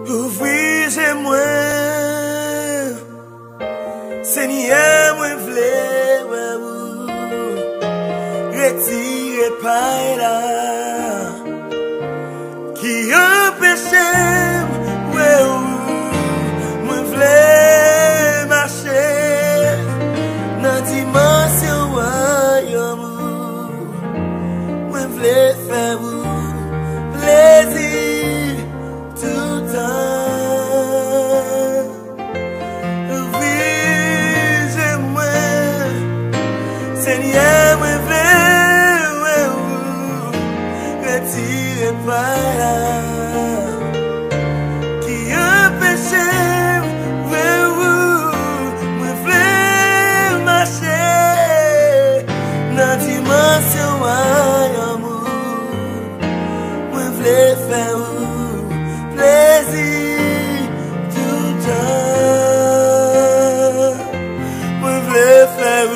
Ouvri-moi, Seigneur, moi vle ou retire pas là qui empêche moi vle marcher dans dimension royaume moi vle faire plaisir tout temps. Seigneur, moi veux retire pas là qui empêche moi veux marcher dans dimension amour moi veux faire plaisir tout temps moi veux faire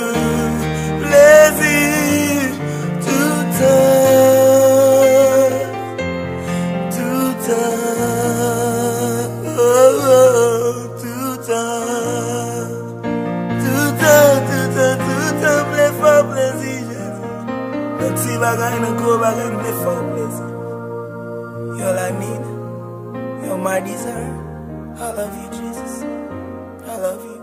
si bagay nan ko bagay me for plaisir. You're all I need, you're my desire. I love you, Jesus. I love you.